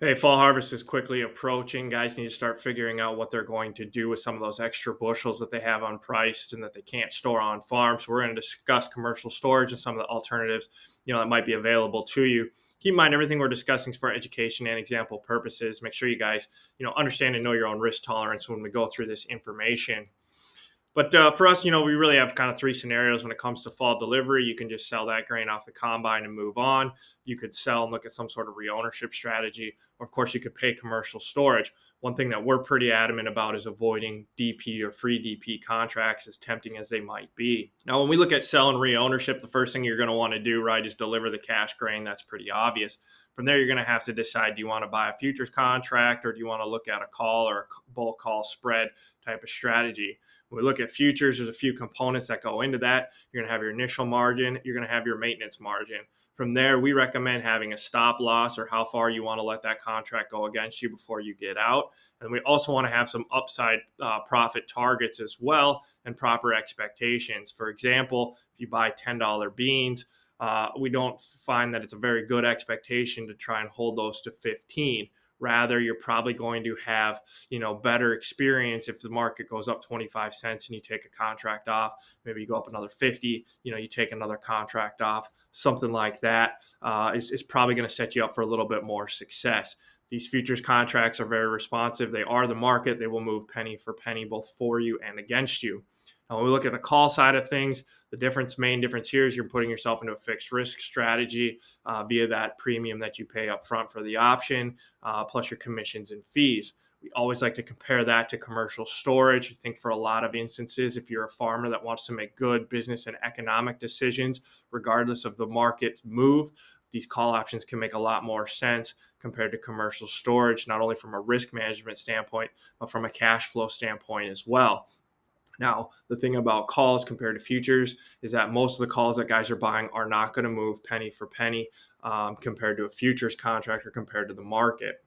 Hey, fall harvest is quickly approaching. Guys need to start figuring out what they're going to do with some of those extra bushels that they have unpriced and that they can't store on farm. So we're going to discuss commercial storage and some of the alternatives, that might be available to you. Keep in mind everything we're discussing is for education and example purposes. Make sure you guys, understand and know your own risk tolerance when we go through this information. But for us, we really have kind of three scenarios when it comes to fall delivery. You can just sell that grain off the combine and move on. You could sell and look at some sort of reownership strategy. Or, of course, you could pay commercial storage. One thing that we're pretty adamant about is avoiding DP or free DP contracts, as tempting as they might be. Now, when we look at sell and reownership, the first thing you're going to want to do, right, is deliver the cash grain. That's pretty obvious. From there, you're going to have to decide, do you want to buy a futures contract, or do you want to look at a call or a bulk call spread type of strategy? When we look at futures, there's a few components that go into that. You're going to have your initial margin, you're going to have your maintenance margin. From there, we recommend having a stop loss or how far you want to let that contract go against you before you get out. And we also want to have some upside profit targets as well and proper expectations. For example, if you buy $10 beans, we don't find that it's a very good expectation to try and hold those to 15. Rather, you're probably going to have, better experience if the market goes up 25 cents and you take a contract off. Maybe you go up another 50, you take another contract off. Something like that is probably going to set you up for a little bit more success. These futures contracts are very responsive. They are the market. They will move penny for penny, both for you and against you. Now, when we look at the call side of things, the main difference here is you're putting yourself into a fixed risk strategy via that premium that you pay up front for the option, plus your commissions and fees. We always like to compare that to commercial storage. I think for a lot of instances, if you're a farmer that wants to make good business and economic decisions, regardless of the market move, these call options can make a lot more sense compared to commercial storage, not only from a risk management standpoint, but from a cash flow standpoint as well. Now, the thing about calls compared to futures is that most of the calls that guys are buying are not going to move penny for penny compared to a futures contract or compared to the market.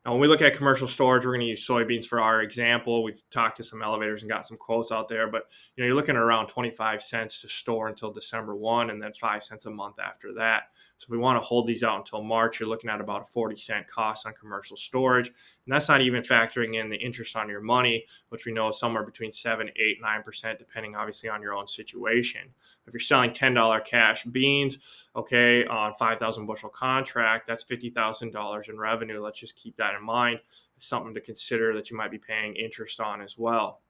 Now, when we look at commercial storage, we're going to use soybeans for our example. We've talked to some elevators and got some quotes out there, but you're looking at around 25 cents to store until December 1 and then 5 cents a month after that. So if we want to hold these out until March, you're looking at about a 40-cent cost on commercial storage. And that's not even factoring in the interest on your money, which we know is somewhere between 7, 8, 9%, depending obviously on your own situation. If you're selling $10 cash beans, okay, on 5,000 bushel contract, that's $50,000 in revenue. Let's just keep that in mind. It's something to consider that you might be paying interest on as well.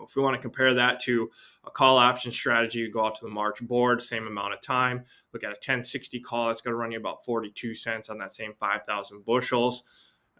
If we want to compare that to a call option strategy, you go out to the March board, same amount of time, look at a 1060 call. It's going to run you about 42 cents on that same 5,000 bushels.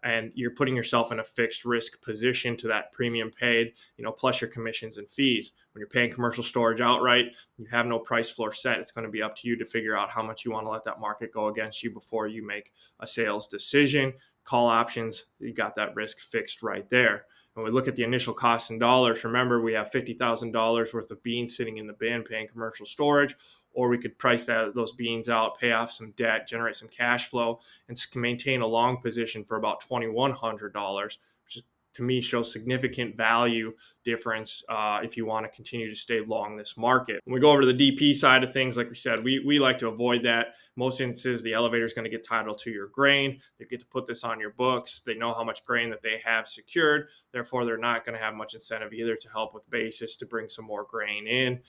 And you're putting yourself in a fixed risk position to that premium paid, plus your commissions and fees. When you're paying commercial storage outright, you have no price floor set. It's going to be up to you to figure out how much you want to let that market go against you before you make a sales decision. Call options, you got that risk fixed right there. When we look at the initial costs in dollars, remember we have $50,000 worth of beans sitting in the bin paying commercial storage, or we could price those beans out, pay off some debt, generate some cash flow, and maintain a long position for about $2,100, which to me shows significant value difference if you want to continue to stay long this market. When we go over to the DP side of things, like we said, we like to avoid that. Most instances, the elevator is going to get title to your grain. They get to put this on your books. They know how much grain that they have secured. Therefore, they're not going to have much incentive either to help with basis to bring some more grain in.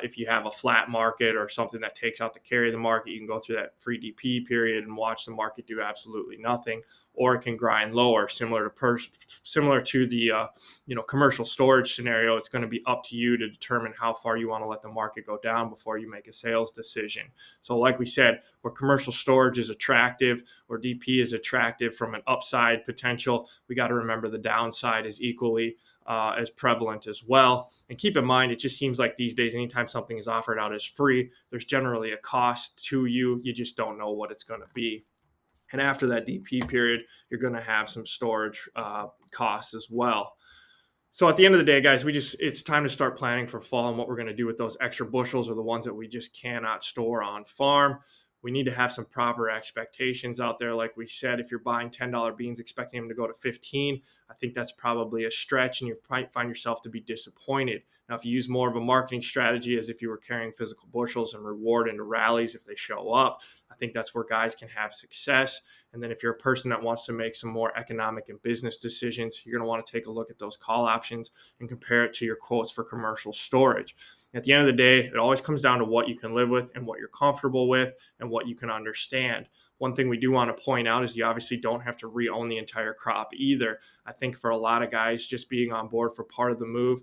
If you have a flat market or something that takes out the carry of the market, you can go through that free DP period and watch the market do absolutely nothing, or it can grind lower, similar to the commercial storage scenario. It's going to be up to you to determine how far you want to let the market go down before you make a sales decision. So, like we said, where commercial storage is attractive, or DP is attractive from an upside potential, we got to remember the downside is equally as prevalent as well. And keep in mind, it just seems like these days, anytime something is offered out as free, there's generally a cost to you. You just don't know what it's going to be. And after that DP period, you're going to have some storage costs as well. So at the end of the day, guys, it's time to start planning for fall and what we're going to do with those extra bushels or the ones that we just cannot store on farm. We need to have some proper expectations out there. Like we said, if you're buying $10 beans expecting them to go to 15, I think that's probably a stretch and you might find yourself to be disappointed. Now, if you use more of a marketing strategy as if you were carrying physical bushels and reward into rallies if they show up, I think that's where guys can have success. And then if you're a person that wants to make some more economic and business decisions, you're going to want to take a look at those call options and compare it to your quotes for commercial storage. At the end of the day, it always comes down to what you can live with and what you're comfortable with and what you can understand. One thing we do want to point out is you obviously don't have to re-own the entire crop either. I think for a lot of guys, just being on board for part of the move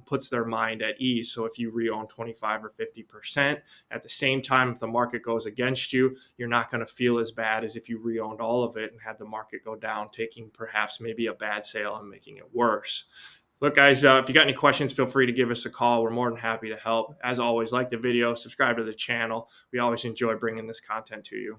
puts their mind at ease. So if you re-own 25 or 50%, at the same time, if the market goes against you, you're not going to feel as bad as if you re-owned all of it and had the market go down, taking perhaps maybe a bad sale and making it worse. Look, guys, if you got any questions, feel free to give us a call. We're more than happy to help. As always, like the video, subscribe to the channel. We always enjoy bringing this content to you.